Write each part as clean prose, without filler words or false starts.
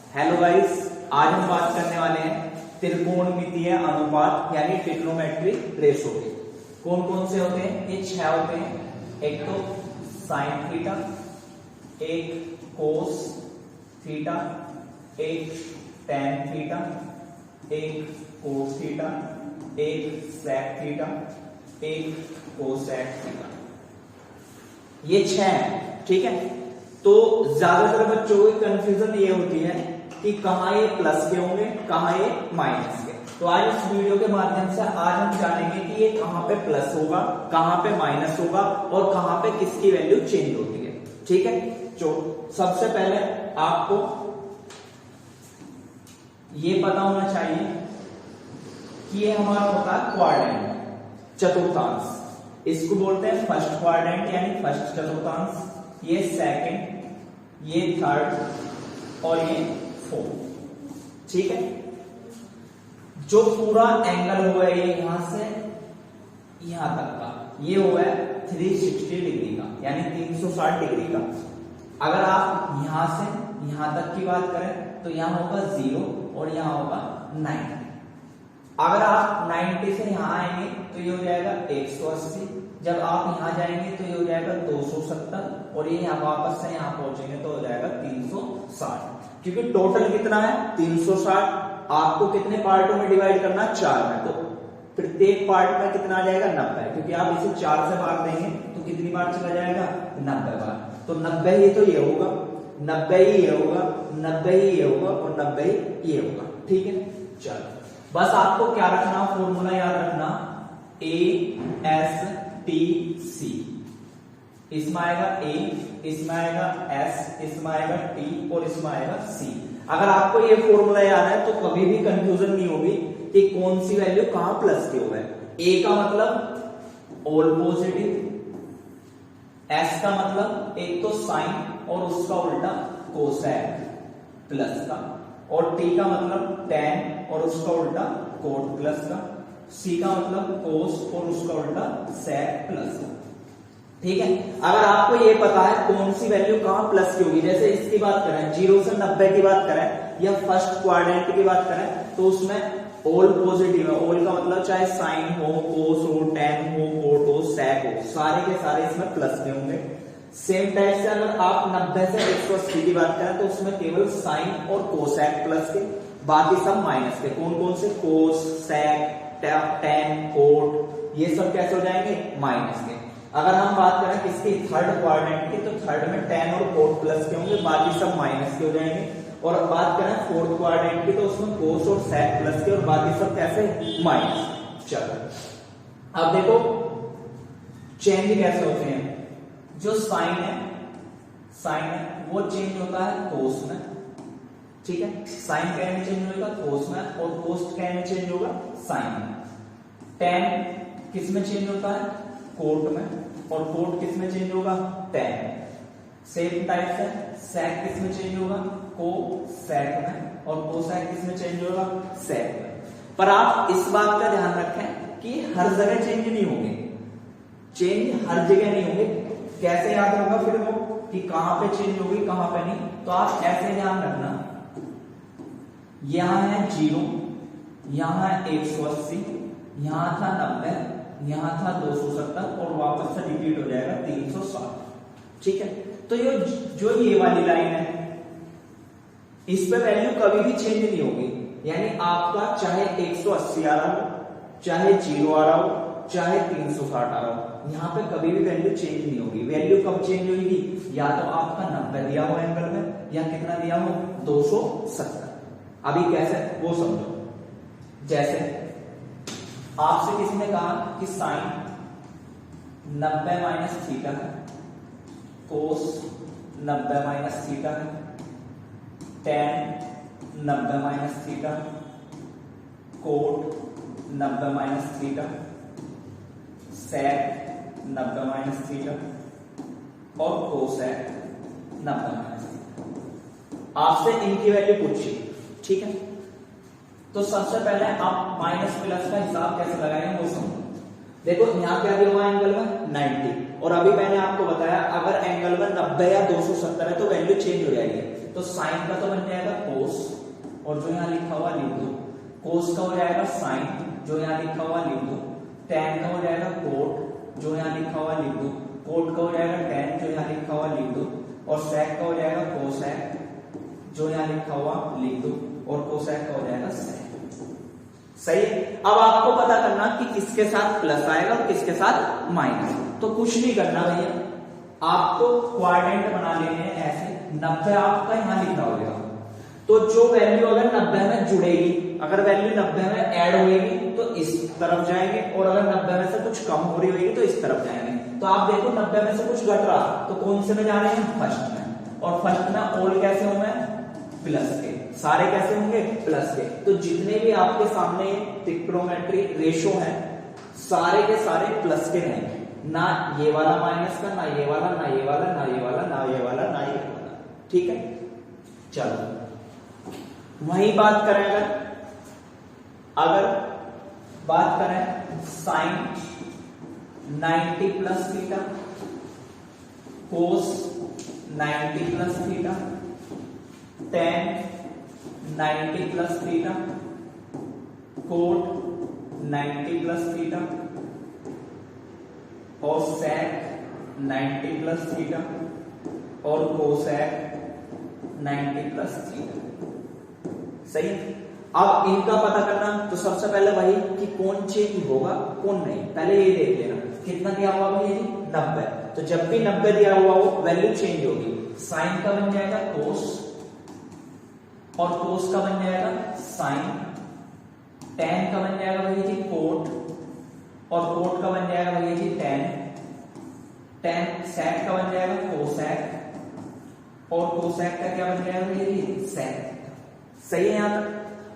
Hello guys, आज हम बात करने वाले हैं त्रिकोणमितीय अनुपात यानी ट्रिग्नोमेट्री रेशो के। कौन कौन से होते हैं? ये 6 होते हैं। एक तो साइन थीटा, एक कोस थीटा, एक टेन थीटा, एक कोस थीटा, एक सेक थीटा, एक कोसेक थीटा। ये 6 है, ठीक है। तो ज्यादातर बच्चों को कंफ्यूजन ये होती है कि कहां ये प्लस के होंगे, कहां ये माइनस के। तो आज इस वीडियो के माध्यम से आज हम जानेंगे कि ये कहां पे प्लस होगा, कहां पे माइनस होगा और कहां पे किसकी वैल्यू चेंज होती है, ठीक है। जो सबसे पहले आपको ये पता होना चाहिए कि ये हमारा होता है क्वाड्रेंट, चतुर्थांश। इसको बोलते हैं फर्स्ट क्वाड्रेंट यानी फर्स्ट चतुर्थांश, ये सेकंड, ये थर्ड और ये फोर्थ, ठीक है। जो पूरा एंगल हुआ है ये यहां से यहां तक का, ये हुआ है 360 डिग्री का यानी 360 डिग्री का। अगर आप यहां से यहां तक की बात करें तो यहां होगा 0 और यहां होगा 90। अगर आप 90 से यहां आएंगे तो ये हो जाएगा 180, जब आप यहां जाएंगे तो ये हो जाएगा 270 और ये यहां वापस से यहां पहुंचेंगे तो हो जाएगा 360। क्योंकि टोटल कितना है 360, आपको कितने पार्टों में डिवाइड करना है? 4 में। तो प्रत्येक पार्ट में कितना आ जाएगा? 90, क्योंकि आप इसे 4 से भाग देंगे तो कितनी बार चला जाएगा? 90 बार। तो 90 ही तो ये होगा, 90 ही ये होगा, 90 ही ये होगा और 90 ही ये होगा, ठीक है। चलो बस आपको क्या रखना, फॉर्मूला याद रखना, ASTC। इसमें आएगा A, इसमें आएगा S, इसमें आएगा T और इसमें आएगा C। अगर आपको ये फॉर्मूला याद है तो कभी भी कंफ्यूजन नहीं होगी कि कौन सी वैल्यू कहां प्लस की हुआ है। A का मतलब ऑल पॉजिटिव, S का मतलब एक तो साइन और उसका उल्टा कोसेक प्लस का, और T का मतलब टेन और उसका उल्टा कोट प्लस का, C का मतलब कोस और उसका उल्टा सेक प्लस का, ठीक है। अगर आपको ये पता है कौन सी वैल्यू कहां प्लस की होगी, जैसे इसकी बात करें 0 से 90 की बात करें या फर्स्ट क्वाड्रेंट की बात करें तो उसमें ऑल पॉजिटिव है। ऑल का मतलब चाहे साइन हो, कोस हो, टेन हो, कोट हो, सेक हो, सारे के सारे इसमें प्लस के होंगे। सेम टाइप से अगर आप 90 से 180 की बात करें तो उसमें केवल साइन और कोसेक प्लस के, बाकी सब माइनस के। कौन कौन से? कोस, सेक, टेन, कोट, ये सब कैसे हो जाएंगे? माइनस के। अगर हम बात करें किसकी? थर्ड क्वाड्रेंट की, तो थर्ड में टेन और कोट प्लस के होंगे, बाकी सब माइनस के हो जाएंगे। और बात करें फोर्थ क्वाड्रेंट की तो उसमें कोस और सेक प्लस के और बाकी सब कैसे? माइनस। चलो अब देखो चेंज कैसे होते हैं। जो साइन है वो चेंज होता है कोस में, ठीक है। साइन क्या में चेंज होगा? कोस में। और कोस क्या में चेंज होगा? साइन में। टेन किस में चेंज होता है? कोट में। और कोट किस में चेंज होगा? टेन। सेम टाइप से सेक किस में चेंज होगा? को सेक में। और कोसेक किस में चेंज होगा? सेक में। पर आप इस बात का ध्यान रखें कि हर जगह चेंज नहीं होंगे, चेंज हर जगह नहीं होंगे। कैसे याद होगा फिर वो कि कहां पे चेंज होगी कहां पे नहीं? तो आप ऐसे ध्यान रखना, यहां है 0, यहां है 180, यहां था 90, यहां था 270 और वापस से रिपीट हो जाएगा 360, ठीक है। तो ये जो ये वाली लाइन है इस पे वैल्यू कभी भी चेंज नहीं होगी, यानी आपका चाहे 180 आ रहा हो, चाहे 0 आ रहा हो, चाहे 360 आ रहा हो, यहां पे कभी भी वैल्यू चेंज नहीं होगी। वैल्यू कब चेंज होगी? या तो आपका 90 दिया हो एंगल में या कितना दिया हो? 270। अभी कैसे वो समझो। जैसे आपसे किसी ने कहा कि साइन 90 माइनस थीटा है, कोस 90 माइनस थीटा है, tan 90 minus theta, cot 90 minus theta, sec 90 minus theta और कोसेक 90 माइनस थीटा। आपसे इनकी वैल्यू पूछी, ठीक है। तो सबसे पहले आप माइनस प्लस का हिसाब कैसे लगाएंगे वो समझो। देखो यहां क्या दिया हुआ एंगल में 90, और अभी मैंने आपको बताया अगर एंगल में 90 या 270 है तो वैल्यू चेंज हो जाएगी। तो साइन का तो बन जाएगा कोस, कोस का हो जाएगा साइन, जो यहाँ लिखा हुआ लिख दो, टेन का हो जाएगा कोट, जो यहाँ लिखा हुआ लिख दो, कोट का हो जाएगा टेन, जो यहाँ लिखा हुआ लिख दो, और सेक का हो जाएगा कोसेक, जो यहाँ लिखा हुआ लिख दो, और कोसेक का हो जाएगा सेक। सही है। अब आपको पता करना कि किसके साथ प्लस आएगा और किसके साथ माइनस। तो कुछ नहीं करना भैया, आपको क्वाड्रेंट बना लेने हैं ऐसे, 90 आपका यहां लिखा होगा, तो जो वैल्यू अगर 90 में जुड़ेगी, अगर वैल्यू 90 में ऐड होगी तो इस तरफ जाएंगे, और अगर 90 में से कुछ कम हो रही होगी तो इस तरफ जाएंगे। तो आप देखो 90 में से कुछ घट रहा तो कौन से में जा रहे हैं, फर्स्ट में, और फर्स्ट में ऑल कैसे होंगे, प्लस के, सारे कैसे होंगे, प्लस के। तो जितने भी आपके सामने ट्रिग्नोमेट्री रेशो है सारे के सारे प्लस के रहेंगे, ना ये वाला माइनस का, ना ये वाला, ना ये वाला, ना ये वाला, ना ये वाला, ना ये वाला। ठीक है, चलो वही बात करें, अगर बात करें sine 90 plus theta, cos 90 plus theta, tan 90 plus theta, cot 90 plus theta, और सेक 90 प्लस थीटा, और कोसेक 90 प्लस थीटा। सही। अब इनका पता करना, तो सबसे पहले भाई कि कौन चेंज होगा कौन नहीं, पहले ये देख लेना कितना दिया हुआ भाई, 90। तो जब भी 90 दिया हुआ हो वैल्यू चेंज होगी, साइन का बन जाएगा कोस, और कोस का बन जाएगा साइन, टेन का बन जाएगा भैया जी कोट, और कोट का बन जाएगा भैया जी टेन, टेन सेक का बन जाएगा कोसेक, और कोसेक का क्या बन जाएगा भैया जी सेक। सही है यहां तक।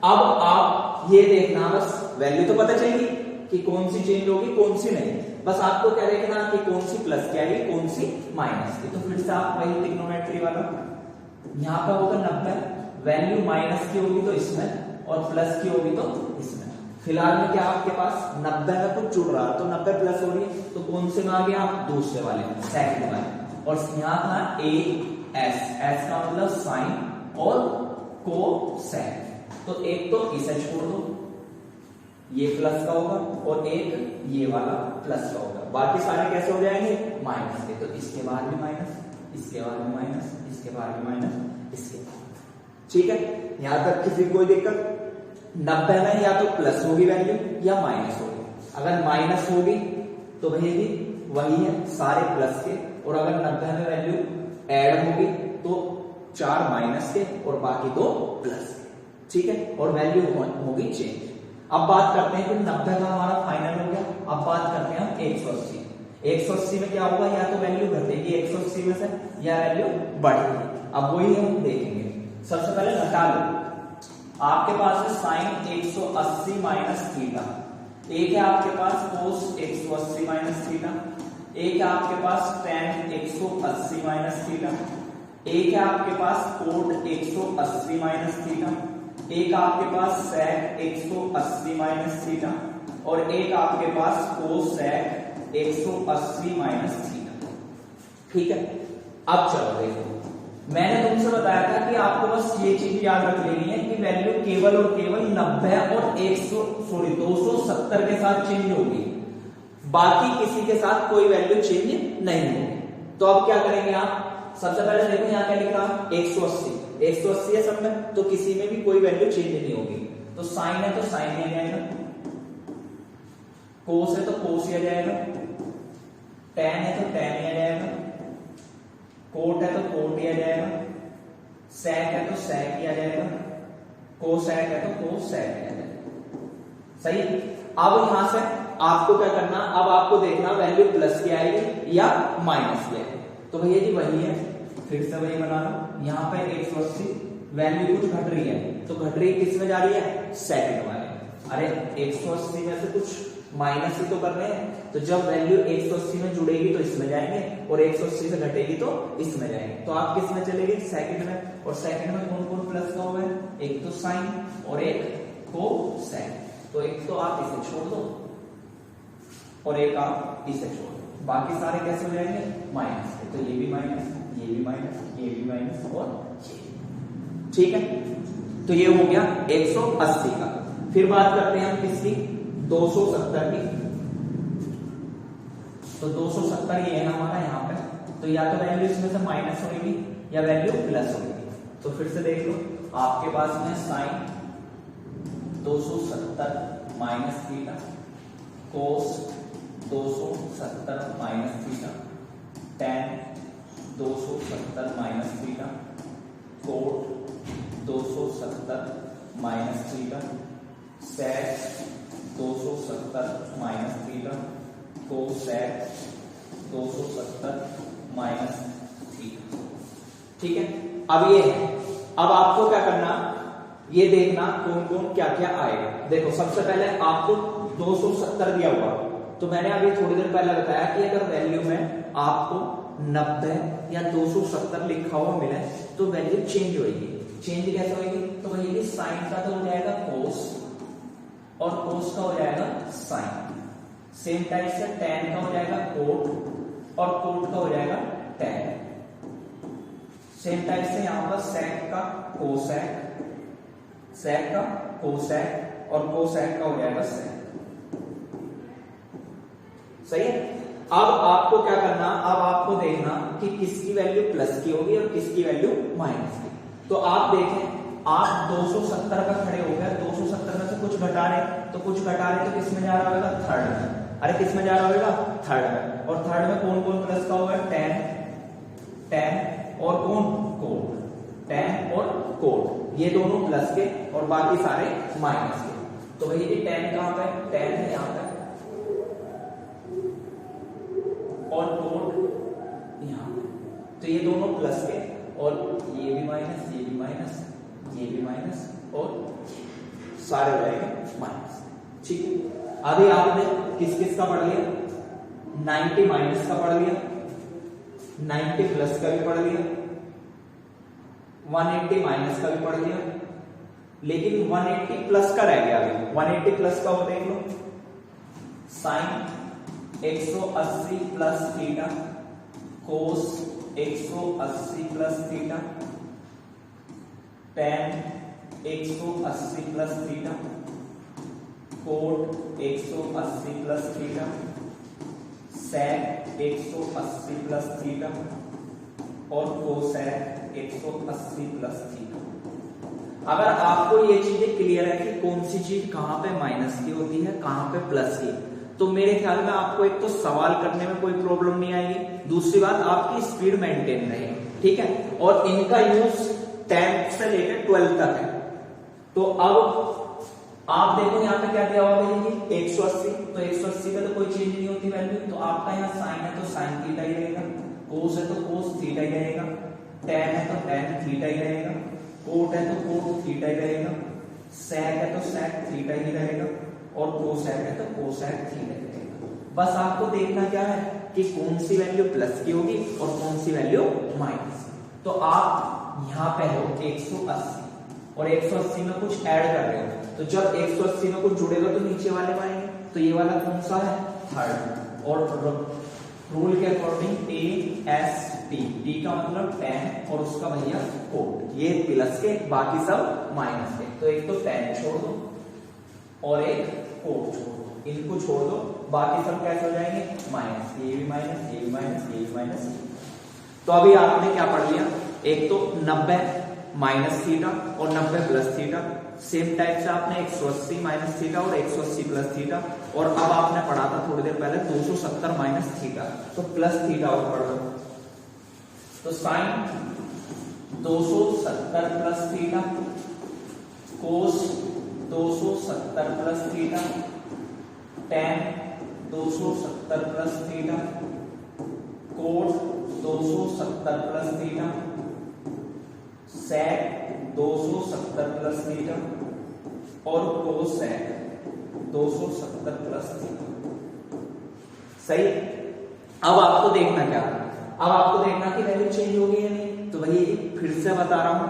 अब आप ये देखना, बस वैल्यू तो पता चलेगी कि कौन सी चेंज होगी कौन सी नहीं, बस आपको क्या देखना कि कौन सी प्लस की आएगी कौन सी माइनस की। तो फिर से आप वही ट्रिग्नोमेट्री वाला, यहां पर होगा 90, वैल्यू माइनस की होगी तो इसमें, और प्लस की होगी तो इसमें। फिलहाल में क्या आपके पास 90 में कुछ जुड़ रहा है, तो 90 प्लस हो रही है, तो कौन से में आ गया आप, दूसरे वाले में, सेकंड वाले। और यहाँ था ए एस, एस का मतलब साइन और कोसेक, तो एक तो इसे छोड़ दो, ये प्लस का होगा, और एक ये वाला प्लस का होगा, बाकी सारे कैसे हो जाएंगे, माइनस के। तो इसके बाद भी माइनस, इसके बाद भी माइनस, इसके बाद भी माइनस, इसके बाद। ठीक है, यहां तक किसी कोई दिक्कत। 90 में या तो प्लस होगी वैल्यू या माइनस होगी, अगर माइनस होगी तो भैया जी वही है सारे प्लस के, और अगर 90 में वैल्यू ऐड होगी तो 4 माइनस के और बाकी 2 प्लस के। ठीक है, और वैल्यू होगी चेंज। अब बात करते हैं कि 90 का हमारा फाइनल हो गया, अब बात करते हैं हम 180। 180 में क्या होगा, या तो वैल्यू घटेगी 180 में से या वैल्यू बढ़ेगी। अब वही हम देखेंगे। सबसे पहले घटा लो, आपके पास है साइन 180 माइनस थीटा, एक है आपके पास कोस 180 माइनस थीटा, एक है आपके पास टेन 180 माइनस थीटा, एक है आपके पास कोट 180 माइनस थीटा, एक आपके पास सेक 180 माइनस थीटा, और एक आपके पास कोसेक 180 माइनस थीटा। ठीक है, अब चलो देखो, मैंने तुमसे बताया था कि आपको बस ये चीज याद रख लेनी है कि वैल्यू केवल और केवल 90 और 270 के साथ चेंज होगी, बाकी किसी के साथ कोई वैल्यू चेंज नहीं होगी। तो अब क्या करेंगे आप, सबसे पहले देखो यहाँ क्या लिख रहा, 180 है सब में, तो किसी में भी कोई वैल्यू चेंज नहीं होगी। तो साइन है तो साइन ही आ जाएगा, कोस है तो कोस ही आ जाएगा, टेन है तो टेन ही आ जाएगा, कोट है तो कोट ही आ जाएगा, सेक है तो सेक ही आ जाएगा, कोसेक है तो कोसेक ही आ जाएगा। सही। अब यहां से आपको क्या करना, अब आपको देखना वैल्यू प्लस की आएगी या माइनस की आएगी। तो भैया जी वही है, फिर से वही बना लो, यहाँ पे 180 वैल्यू कुछ घट रही है, तो घट रही किस में जा रही है, सेकंड वाले। अरे 180 में से कुछ माइनस ही तो कर रहे हैं, तो जब वैल्यू 180 में जुड़ेगी तो इसमें जाएंगे, और 180 से घटेगी तो इसमें जाएंगे। तो आप किस में चलेंगे, सेकंड में। और सेकंड में कौन कौन प्लस का हुआ है, एक तो साइन और एक कोसेक। तो एक तो आप इसे छोड़ दो और एक आप इसे छोड़ दो, बाकी सारे कैसे हो जाएंगे, माइनस के। तो ये भी माइनस, ये भी माइनस, ये भी माइनस, और ये। ठीक है, तो ये हो गया 180 का। फिर बात करते हैं हम किसकी, 270 की। तो 270 ये है हमारा यहाँ पे, तो या तो वैल्यू इसमें से माइनस होगी या वैल्यू प्लस होगी। तो फिर से देख लो, आपके पास में sine 270 minus theta, cos 270 minus theta, tan 270 minus theta, cot 270 minus theta, sec 270 minus theta, cosec 270 minus theta. ठीक है, अब ये है, अब आपको क्या करना, ये देखना कौन कौन क्या क्या आएगा। देखो सबसे पहले आपको 270 दिया हुआ, तो मैंने अभी थोड़ी देर पहले बताया कि अगर वैल्यू में आपको 90 या 270 लिखा हुआ मिले तो वैल्यू चेंज होगी। चेंज कैसे होगी, तो वही साइन का तो हो जाएगा कोस और कोस का हो जाएगा साइन, सेम टाइप से tan का हो जाएगा कोट और कोट का हो जाएगा tan, सेम टाइप से यहां पर sec का कोसेक, sec का कोसेक और कोसेक का हो जाएगा sec। सही है। अब आपको क्या करना, अब आपको देखना कि किसकी वैल्यू प्लस की होगी और किसकी वैल्यू माइनस की। तो आप देखें, आप 270 का खड़े हो गए, 270 में से कुछ घटा रहे, तो कुछ घटा रहे तो किस में जा रहा होगा, थर्ड में। अरे किस में जा रहा होगा, थर्ड में। और थर्ड में कौन कौन प्लस का होगा, tan और कौन, कोट, tan और कोट, ये दोनों प्लस के और बाकी सारे माइनस के। तो वही tan कहां पे, tan है यहां पे और कोट यहां पे, तो ये दोनों प्लस के और ये भी माइनस, ये भी माइनस, ये भी माइनस और सारे हो जाएंगे माइनस। ठीक है, अभी आपने किस किस का पढ़ लिया, 90 माइनस का पढ़ लिया, 90 प्लस का भी पढ़ लिया, 180 माइनस का भी पढ़ लिया, लेकिन 180 प्लस का रह गया। अभी 180 प्लस का वो देख लो, sine 180 plus theta, cos 180 plus theta, tan 180 plus theta, cot 180 plus theta, sec 180 plus theta और कोसेक 180 प्लस थीटा। अगर आपको ये चीजें क्लियर है कि कौन सी चीज कहां पे माइनस की होती है, कहां पे प्लस की, तो मेरे ख्याल में आपको एक तो सवाल करने में कोई प्रॉब्लम नहीं आएगी, दूसरी बात आपकी स्पीड मेंटेन रहेगी। ठीक है, और इनका यूज 10th से लेकर 12th तक है। तो अब आप देखो यहाँ पे क्या दिया हुआ है, 180, तो 180 पे तो कोई चेंज नहीं होती वैल्यू, तो आपका यहाँ साइन है तो साइन थीटा ही रहेगा, कोस है तो कोस थीटा ही रहेगा, tan है तो tan थीटा ही रहेगा, कोट है तो कोट थीटा ही रहेगा, sec है तो sec थीटा ही रहेगा और कोसेक है तो कोसेक थीटा ही रहेगा। बस आपको देखना क्या है कि कौन सी वैल्यू प्लस की होगी और कौन सी वैल्यू माइनस। तो आप यहाँ पे हो 180 और 180 में कुछ ऐड कर रहे हो, तो जब 180 में कुछ जुड़ेगा तो नीचे वाले में आएंगे, तो ये वाला कौन सा है, थर्ड। और रूल के अकॉर्डिंग टी का मतलब tan और उसका भैया कोट, ये प्लस के बाकी सब माइनस के। तो एक तो tan छोड़ दो और एक कोट छोड़ दो, इनको छोड़ दो, बाकी सब कैसे हो जाएंगे, माइनस, ये भी माइनस, ये भी माइनस, ये भी माइनस। तो अभी आपने क्या पढ़ लिया, एक तो 90 माइनस थीटा और 90 प्लस थीटा, सेम टाइप से आपने 180 माइनस थीटा और 180 प्लस थीटा, और अब आपने पढ़ा था थोड़ी देर पहले 270 माइनस थीटा, तो प्लस थीटा और पढ़ लो। तो sine 270 plus theta, cos 270 plus theta, tan 270 plus theta, cot 270 plus theta, sec 270 plus theta और कोसेक 270 प्लस थीटा। सही। अब आपको देखना क्या, अब आपको देखना कि वैल्यू चेंज होगी या नहीं। तो वही फिर से बता रहा हूं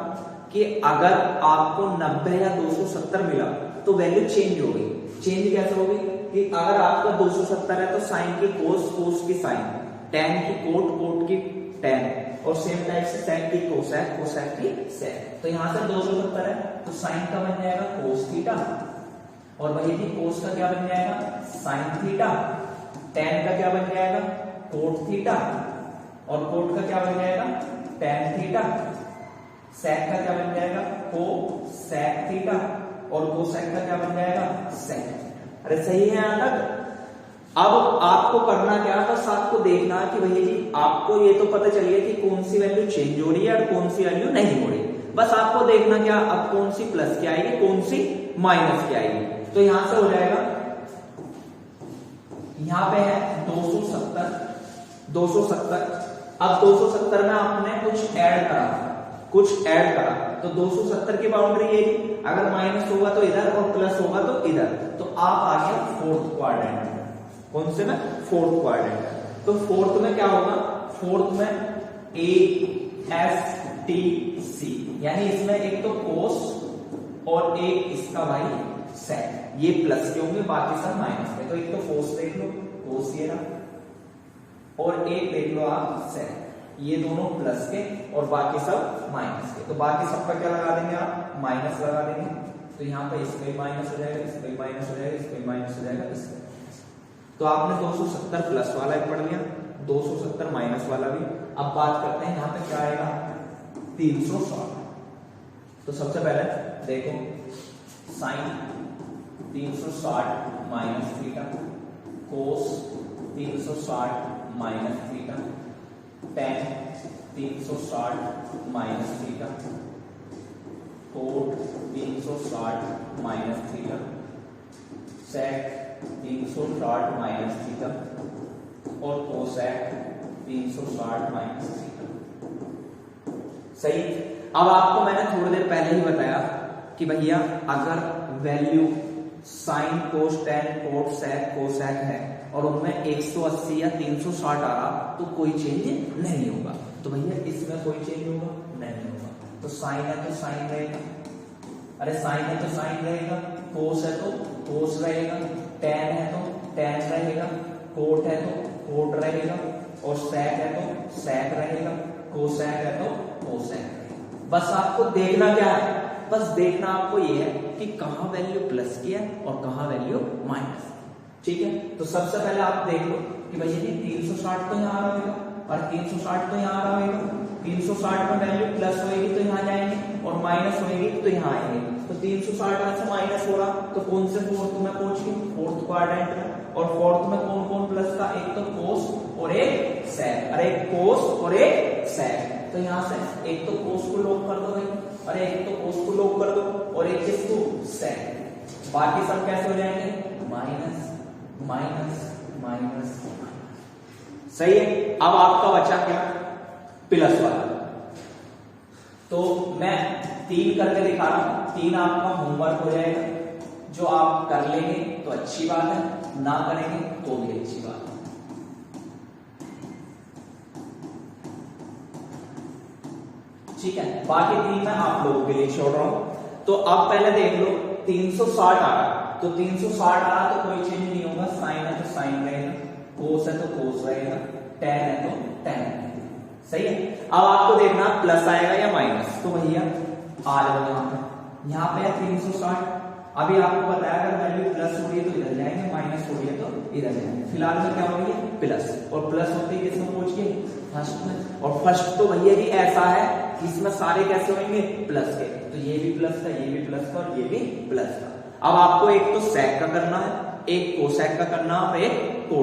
कि अगर आपको 90 या 270 मिला तो वैल्यू चेंज होगी। चेंज कैसे होगी कि अगर आपका 270 है तो साइन की कोस, कोस की साइन, tan की कोट, कोट की tan, और सेम टाइप से sec की कोसेक, कोसेक की sec। तो यहां से 270 है तो साइन का बन जाएगा कोस थीटा और वही थी कोस का क्या बन जाएगा साइन थीटा, टेन का क्या बन जाएगा कोट थीटा, और कोट का क्या बन जाएगा टेन थीटा, सेक का क्या बन जाएगा को सेक थीटा, और कोसेक का क्या बन जाएगा सेक। अरे सही है यहां तक। अब आपको करना क्या, बस आपको देखना है कि भैया जी आपको ये तो पता चल गया कि कौन सी वैल्यू चेंज हो रही है और कौन सी वैल्यू नहीं हो रही। बस आपको देखना क्या, अब कौन सी प्लस की आएगी कौन सी माइनस की आएगी। तो यहां से हो जाएगा, यहां पे है 270। अब 270 में आपने कुछ ऐड करा, तो 270 की बाउंड्री ये, अगर माइनस होगा तो इधर और प्लस होगा तो इधर, तो आप आ गया फोर्थ क्वाड्रेंट। कौन से में फोर्थ क्वाड्रेंट। तो फोर्थ में क्या होगा, फोर्थ में ए एस टी सी, यानी इसमें एक तो कोस और एक इसका भाई सेक, ये प्लस के होंगे बाकी सब माइनस के। तो एक तो कोस देख लो कोस ये रहा, और एक देख लो आप सेक, ये दोनों प्लस के और बाकी सब माइनस के। तो बाकी सबका क्या लगा देंगे आप माइनस लगा देंगे। तो यहाँ पे इसका भी माइनस हो जाएगा, इसका भी माइनस हो जाएगा, इसका भी माइनस हो जाएगा, इसका। तो आपने 270 प्लस वाला एक पढ़ लिया, 270 माइनस वाला भी। अब बात करते हैं यहाँ पे क्या आएगा 360। तो सबसे पहले देखो sine 360 minus theta, cos 360 minus theta, tan 360 minus theta, cot 360 minus theta, sec 360 minus theta, और कोसेक 360 माइनस थीटा। सही। अब आपको मैंने थोड़ी देर पहले ही बताया कि भैया अगर value sine cos tan cot sec cosec है और उनमें 180 या 360 आ रहा तो कोई चेंज नहीं होगा। तो भैया इसमें कोई चेंज होगा नहीं होगा। तो साइन है तो साइन रहेगा, अरे साइन है तो साइन रहेगा, कोस है तो कोस रहेगा, टेन है तो टेन रहेगा, कोट है तो कोट रहेगा, और सेक है तो सेक रहेगा, कोसेक है तो कोसेक रहेगा। बस आपको देखना क्या है, बस देखना आपको ये है कि कहां वैल्यू प्लस की है और कहां वैल्यू माइनस। ठीक है, तो सबसे पहले आप देख लो कि भैया जी 360 तो यहाँ आ रहा होगा और 360 तो यहाँ आ रहा होगा। 360 में वैल्यू प्लस होगी तो यहाँ जाएंगे और माइनस होगी तो यहाँ आएंगे। तो 360 में से माइनस हो रहा तो कौन से फोर्थ में पहुंच गए, फोर्थ क्वाड्रेंट में। और फोर्थ में कौन कौन प्लस का, एक तो कोस और एक सेक, अरे एक कोस और एक सेक। तो यहाँ से एक तो कोस को लॉक कर दो भाई, और एक तो कोस को लॉक कर दो, और एक किसको सेक। बाकी सब कैसे हो जाएंगे माइनस माइनस माइनस। सही है। अब आपका बचा क्या प्लस वाला। तो मैं 3 करके दिखा रहा हूं, 3 आपका होमवर्क हो जाएगा। जो आप कर लेंगे तो अच्छी बात है, ना करेंगे तो भी अच्छी बात है। ठीक है, बाकी 3 मैं आप लोगों के लिए छोड़ रहा हूं। तो अब पहले देख लो 360 आ रहा, तो 360 आ रहा तो कोई चेंज नहीं होगा। साइन है तो साइन रहेगा, कोस है तो कोस रहेगा, टेन है तो टेन रहेगा। सही है। अब आपको देखना प्लस आएगा या माइनस। तो भैया आ जाओ यहाँ पे है 360। अभी आपको बताया अगर वैल्यू प्लस हो रही है तो इधर जाएंगे, माइनस हो रही है तो इधर जाएंगे। फिलहाल में क्या हो रही है प्लस, और प्लस होते ही किसमें पहुंच गए फर्स्ट में। और फर्स्ट तो भैया जी ऐसा है कि इसमें सारे कैसे होंगे प्लस के। तो ये भी प्लस था, ये भी प्लस था और ये भी प्लस था। अब आपको एक तो सेक का करना है, एक कोसेक का करना है और एक कोट